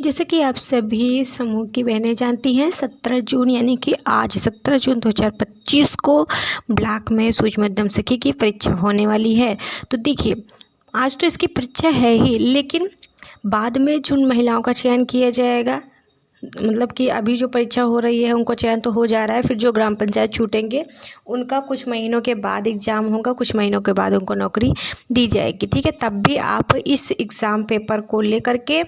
जैसे कि आप सभी समूह की बहनें जानती हैं, 17 जून यानी कि आज 17 जून 2025 को ब्लॉक में सूक्ष्म मध्यम सखी की परीक्षा होने वाली है। तो देखिए, आज तो इसकी परीक्षा है ही, लेकिन बाद में जिन महिलाओं का चयन किया जाएगा, मतलब कि अभी जो परीक्षा हो रही है उनको चयन तो हो जा रहा है, फिर जो ग्राम पंचायत छूटेंगे उनका कुछ महीनों के बाद एग्ज़ाम होगा, कुछ महीनों के बाद उनको नौकरी दी जाएगी। ठीक है, तब भी आप इस एग्ज़ाम पेपर को लेकर के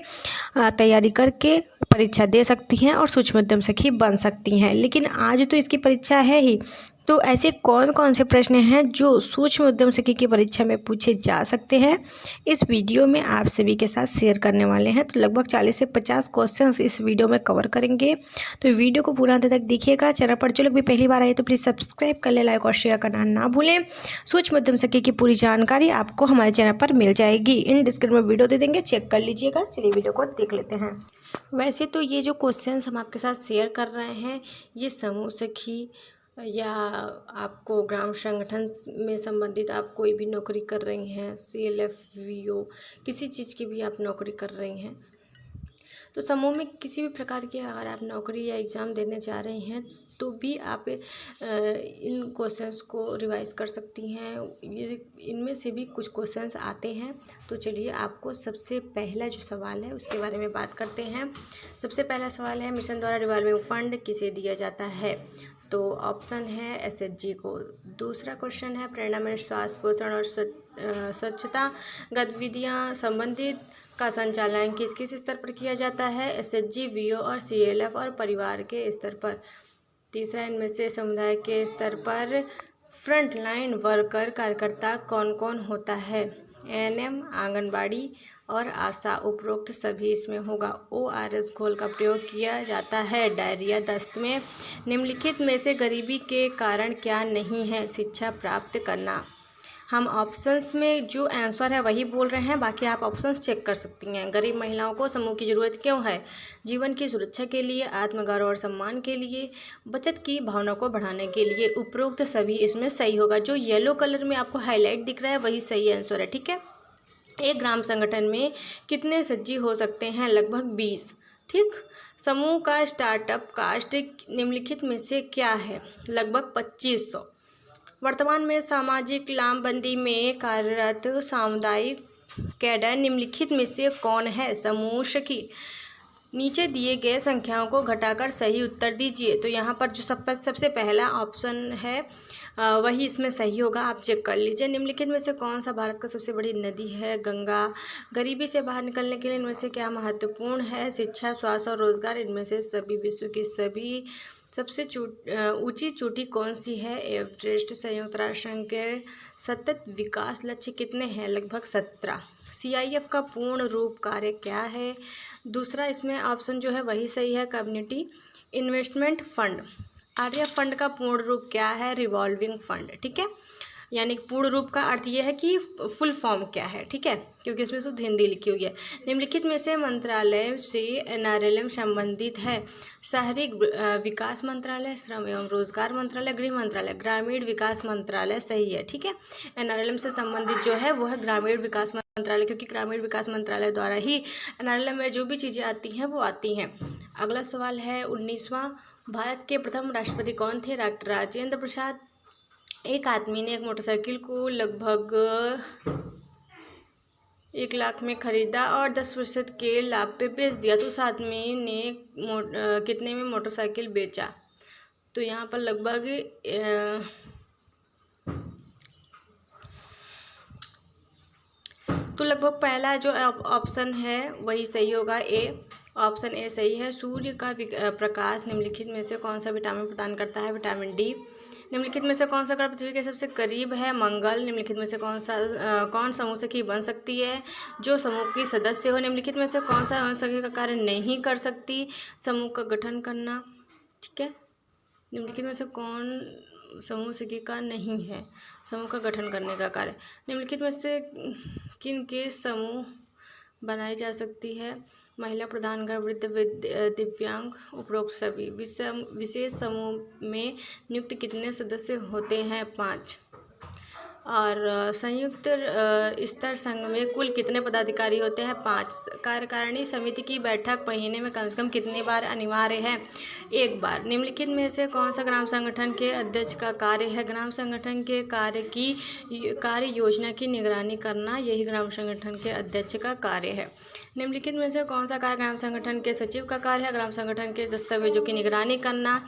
तैयारी करके परीक्षा दे सकती हैं और सूक्ष्म मध्यम सखी बन सकती हैं। लेकिन आज तो इसकी परीक्षा है ही, तो ऐसे कौन कौन से प्रश्न हैं जो सूक्ष्म उद्यम सखी की परीक्षा में पूछे जा सकते हैं, इस वीडियो में आप सभी के साथ शेयर करने वाले हैं। तो लगभग 40 से 50 क्वेश्चंस इस वीडियो में कवर करेंगे, तो वीडियो को पूरा अंत तक देखिएगा। चैनल पर जो लोग भी पहली बार आए तो प्लीज़ सब्सक्राइब कर ले, लाइक और शेयर करना ना भूलें। सूक्ष्म उद्यम सखी की पूरी जानकारी आपको हमारे चैनल पर मिल जाएगी, इन डिस्क्रिप्शन में वीडियो दे देंगे, चेक कर लीजिएगा। चलिए वीडियो को देख लेते हैं। वैसे तो ये जो क्वेश्चंस हम आपके साथ शेयर कर रहे हैं, ये समूह सखी या आपको ग्राम संगठन में संबंधित आप कोई भी नौकरी कर रही हैं, CLF VO किसी चीज़ की भी आप नौकरी कर रही हैं, तो समूह में किसी भी प्रकार की अगर आप नौकरी या एग्ज़ाम देने जा रही हैं तो भी आप इन क्वेश्चंस को रिवाइज कर सकती हैं। ये इनमें से भी कुछ क्वेश्चंस आते हैं। तो चलिए आपको सबसे पहला जो सवाल है उसके बारे में बात करते हैं। सबसे पहला सवाल है, मिशन द्वारा रिवॉल्विंग फंड किसे दिया जाता है? तो ऑप्शन है SHG को। दूसरा क्वेश्चन है, प्रेरणा में स्वास्थ्य पोषण और स्वच्छता गतिविधियाँ संबंधित का संचालन किस किस स्तर पर किया जाता है? SHG, VO और CLF और परिवार के स्तर पर। तीसरा, इनमें से समुदाय के स्तर पर फ्रंट लाइन वर्कर कार्यकर्ता कौन कौन होता है? ANM, आंगनबाड़ी और आशा। उपरोक्त सभी इसमें होगा। ORS घोल का प्रयोग किया जाता है डायरिया दस्त में। निम्नलिखित में से गरीबी के कारण क्या नहीं है? शिक्षा प्राप्त करना। हम ऑप्शंस में जो आंसर है वही बोल रहे हैं, बाकी आप ऑप्शंस चेक कर सकती हैं। गरीब महिलाओं को समूह की ज़रूरत क्यों है? जीवन की सुरक्षा के लिए, आत्मगौरव और सम्मान के लिए, बचत की भावना को बढ़ाने के लिए। उपरोक्त सभी इसमें सही होगा। जो येलो कलर में आपको हाईलाइट दिख रहा है वही सही आंसर है। ठीक है, एक ग्राम संगठन में कितने सचिव हो सकते हैं? लगभग 20। ठीक, समूह का स्टार्टअप कास्ट निम्नलिखित में से क्या है? लगभग 2500। वर्तमान में सामाजिक लामबंदी में कार्यरत सामुदायिक कैडर निम्नलिखित में से कौन है? समूह सखी। नीचे दिए गए संख्याओं को घटाकर सही उत्तर दीजिए। तो यहाँ पर जो सबसे पहला ऑप्शन है वही इसमें सही होगा, आप चेक कर लीजिए। निम्नलिखित में से कौन सा भारत का सबसे बड़ी नदी है? गंगा। गरीबी से बाहर निकलने के लिए इनमें से क्या महत्वपूर्ण है? शिक्षा, स्वास्थ्य और रोजगार। इनमें से सभी विश्व की सभी सबसे ऊंची चोटी कौन सी है? एवरेस्ट। संयुक्त राष्ट्र संघ के सतत विकास लक्ष्य कितने हैं? लगभग 17। CIF का पूर्ण रूप कार्य क्या है? दूसरा इसमें ऑप्शन जो है वही सही है, community investment fund. RF fund का पूर्ण रूप क्या है? Revolving fund. ठीक है, यानी पूर्ण रूप का अर्थ यह है कि फुल फॉर्म क्या है। ठीक है, क्योंकि इसमें शुद्ध हिंदी लिखी हुई है। निम्नलिखित में से मंत्रालय से NRLM संबंधित है? शहरी विकास मंत्रालय, श्रम एवं रोजगार मंत्रालय, गृह मंत्रालय, ग्रामीण विकास मंत्रालय। सही है। ठीक है, NRLM से संबंधित जो है वो है ग्रामीण विकास मंत्रालय, क्योंकि ग्रामीण विकास मंत्रालय द्वारा ही NRLM में जो भी चीज़ें आती हैं वो आती हैं। अगला सवाल है, 19वां, भारत के प्रथम राष्ट्रपति कौन थे? डॉक्टर राजेंद्र प्रसाद। एक आदमी ने एक मोटरसाइकिल को लगभग 1 लाख में खरीदा और 10% के लाभ पे बेच दिया, तो उस आदमी ने कितने में मोटरसाइकिल बेचा? तो यहाँ पर लगभग पहला जो ऑप्शन है वही सही होगा, ऑप्शन ए सही है। सूर्य का प्रकाश निम्नलिखित में से कौन सा विटामिन प्रदान करता है? Vitamin D. निम्नलिखित में से कौन सा ग्रह पृथ्वी के सबसे करीब है? मंगल। निम्नलिखित में से कौन समूह सखी बन सकती है? जो समूह की सदस्य हो। निम्नलिखित में से कौन सा समूह सखी का कार्य नहीं कर सकती? समूह का गठन करना। ठीक है, निम्नलिखित में से कौन समूह सखी का नहीं है समूह का गठन करने का कार्य? निम्नलिखित में से किन के समूह बनाई जा सकती है? महिला, प्रधान, घर, वृद्ध, दिव्यांग। उपरोक्त सभी। विशेष समूह में नियुक्त कितने सदस्य होते हैं? 5। और संयुक्त स्तर संघ में कुल कितने पदाधिकारी होते हैं? 5। कार्यकारिणी समिति की बैठक महीने में कम से कम कितनी बार अनिवार्य है? 1 बार। निम्नलिखित में से कौन सा ग्राम संगठन के अध्यक्ष का कार्य है? ग्राम संगठन के कार्य योजना की निगरानी करना, यही ग्राम संगठन के अध्यक्ष का कार्य है। निम्नलिखित में से कौन सा कार्य ग्राम संगठन के सचिव का कार्य है? ग्राम संगठन के दस्तावेजों की निगरानी करना।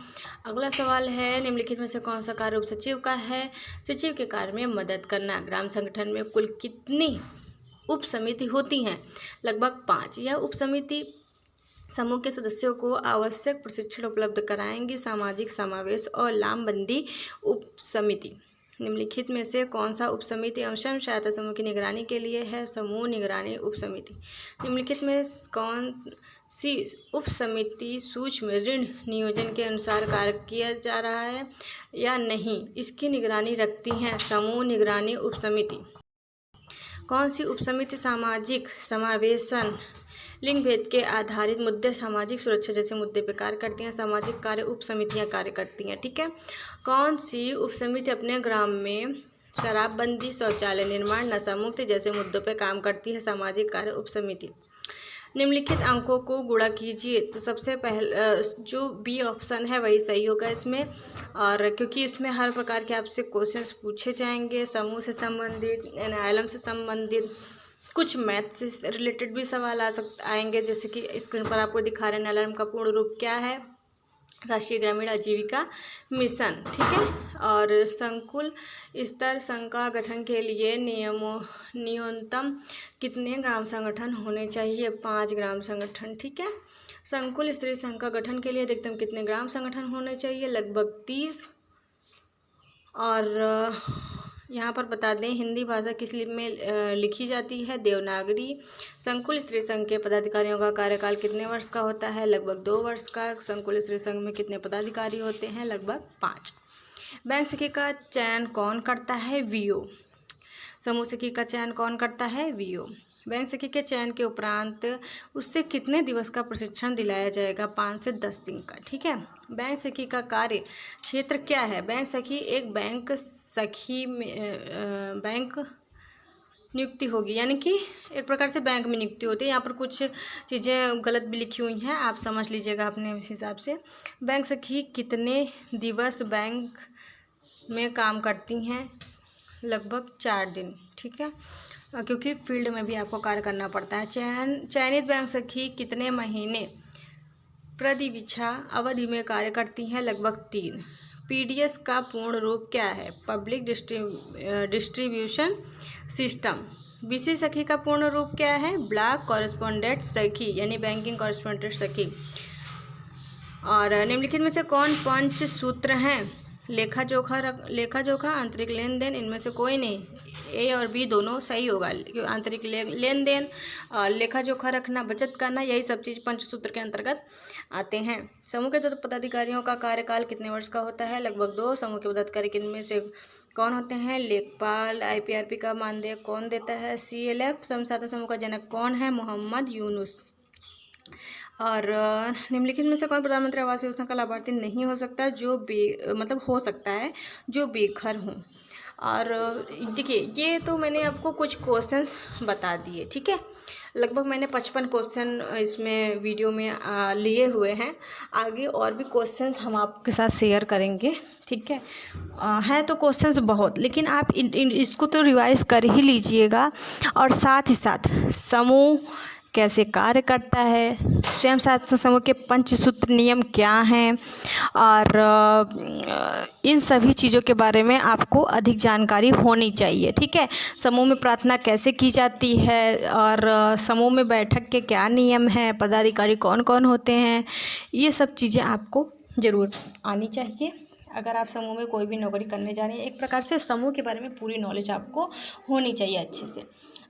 अगला सवाल है, निम्नलिखित में से कौन सा कार्य उप सचिव का है? सचिव के कार्य में मदद करना। ग्राम संगठन में कुल कितनी उप समिति होती हैं? लगभग 5। यह उप समिति समूह के सदस्यों को आवश्यक प्रशिक्षण उपलब्ध कराएंगी। सामाजिक समावेश और लामबंदी उप समिति। निम्नलिखित में से कौन सा उप समिति एवं स्वयं सहायता समूह की निगरानी के लिए है? समूह निगरानी उप समिति। निम्नलिखित में कौन सी उप समिति सूक्ष्म ऋण नियोजन के अनुसार कार्य किया जा रहा है या नहीं, इसकी निगरानी रखती हैं? समूह निगरानी उप समिति। कौन सी उप समिति सामाजिक समावेशन, लिंग भेद के आधारित मुद्दे, सामाजिक सुरक्षा जैसे मुद्दे पर कार्य करती हैं? सामाजिक कार्य उप समितियाँ कार्य करती हैं। ठीक है। कौन सी उप समिति अपने ग्राम में शराबबंदी, शौचालय निर्माण, नशा मुक्त जैसे मुद्दों पर काम करती है? सामाजिक कार्य उप समिति। निम्नलिखित अंकों को गुणा कीजिए। तो सबसे पहले जो बी ऑप्शन है वही सही होगा इसमें, और क्योंकि इसमें हर प्रकार के आपसे क्वेश्चंस पूछे जाएंगे, समूह से संबंधित, एनाइलम से संबंधित, कुछ मैथ से रिलेटेड भी सवाल आएंगे। जैसे कि स्क्रीन पर आपको दिखा रहे हैं, एनाइलम का पूर्ण रूप क्या है? राष्ट्रीय ग्रामीण आजीविका मिशन। ठीक है। और संकुल स्तर संघ का गठन के लिए न्यूनतम कितने ग्राम संगठन होने चाहिए? 5 ग्राम संगठन। ठीक है। संकुल स्तरीय संघ का गठन के लिए अधिकतम कितने ग्राम संगठन होने चाहिए? लगभग 30। और यहाँ पर बता दें, हिंदी भाषा किस लिपि में लिखी जाती है? देवनागरी। संकुल स्त्री संघ के पदाधिकारियों का कार्यकाल कितने वर्ष का होता है? लगभग 2 वर्ष का। संकुल स्त्री संघ में कितने पदाधिकारी होते हैं? लगभग 5। बैंक सखी का चयन कौन करता है? वीओ। समूह सखी का चयन कौन करता है? वीओ। बैंक सखी के चयन के उपरांत उससे कितने दिवस का प्रशिक्षण दिलाया जाएगा? 5 से 10 दिन का। ठीक है। बैंक सखी का कार्य क्षेत्र क्या है? बैंक सखी एक बैंक सखी में बैंक नियुक्ति होगी, यानी कि एक प्रकार से बैंक में नियुक्ति होती है। यहाँ पर कुछ चीज़ें गलत भी लिखी हुई हैं, आप समझ लीजिएगा अपने हिसाब से। बैंक सखी कितने दिवस बैंक में काम करती हैं? लगभग 4 दिन। ठीक है, क्योंकि फील्ड में भी आपको कार्य करना पड़ता है। चयनित बैंक सखी कितने महीने प्रतिवीक्षा अवधि में कार्य करती हैं? लगभग 3। पीडीएस का पूर्ण रूप क्या है? Public distribution system. बीसी सखी का पूर्ण रूप क्या है? ब्लॉक कॉरेस्पोंडेंट सखी, यानी बैंकिंग कॉरेस्पोंडेंट सखी। और निम्नलिखित में से कौन पंच सूत्र हैं? लेखा जोखा, आंतरिक लेन देन, इनमें से कोई नहीं। ए और बी दोनों सही होगा। आंतरिक लेन देन, लेखा जोखा रखना, बचत करना, यही सब चीज़ पंचसूत्र के अंतर्गत आते हैं। समूह के पदाधिकारियों का कार्यकाल कितने वर्ष का होता है? लगभग 2। समूह के पदाधिकारी किनमें से कौन होते हैं? लेखपाल। आईपीआरपी का मानदेय कौन देता है? सीएलएफ। समझौता समूह का जनक कौन है? मोहम्मद यूनुस। और निम्नलिखित में से कौन प्रधानमंत्री आवास योजना का लाभार्थी नहीं हो सकता? जो हो सकता है जो बेघर हों। और देखिए, ये तो मैंने आपको कुछ क्वेश्चंस बता दिए। ठीक है, लगभग मैंने 55 क्वेश्चन इसमें वीडियो में लिए हुए हैं। आगे और भी क्वेश्चंस हम आपके साथ शेयर करेंगे। ठीक है, हैं तो क्वेश्चंस बहुत, लेकिन आप इसको तो रिवाइज कर ही लीजिएगा। और साथ ही साथ समूह कैसे कार्य करता है, स्वयं सहायता समूह के पंचसूत्र नियम क्या हैं, और इन सभी चीज़ों के बारे में आपको अधिक जानकारी होनी चाहिए। ठीक है, समूह में प्रार्थना कैसे की जाती है, और समूह में बैठक के क्या नियम हैं, पदाधिकारी कौन कौन होते हैं, ये सब चीज़ें आपको ज़रूर आनी चाहिए अगर आप समूह में कोई भी नौकरी करने जा रहे हैं। एक प्रकार से समूह के बारे में पूरी नॉलेज आपको होनी चाहिए अच्छे से।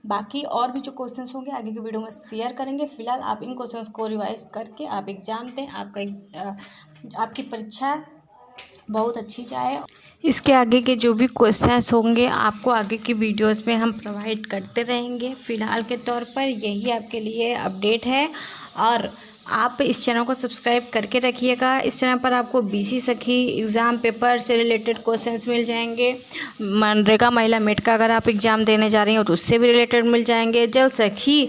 बाकी और भी जो क्वेश्चंस होंगे आगे की वीडियो में शेयर करेंगे। फिलहाल आप इन क्वेश्चंस को रिवाइज करके आप एग्ज़ाम दें, आपकी परीक्षा बहुत अच्छी जाए। इसके आगे के जो भी क्वेश्चंस होंगे आपको आगे की वीडियोस में हम प्रोवाइड करते रहेंगे। फ़िलहाल के तौर पर यही आपके लिए अपडेट है। और आप इस चैनल को सब्सक्राइब करके रखिएगा। इस चैनल पर आपको बीसी सखी एग्ज़ाम पेपर से रिलेटेड क्वेश्चंस मिल जाएंगे। मनरेगा महिला मेट का अगर आप एग्ज़ाम देने जा रही हैं तो उससे भी रिलेटेड मिल जाएंगे। जल सखी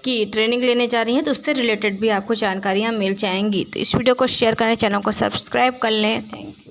की ट्रेनिंग लेने जा रही हैं तो उससे रिलेटेड भी आपको जानकारियाँ मिल जाएंगी। तो इस वीडियो को शेयर करें, चैनल को सब्सक्राइब कर लें। Thank you.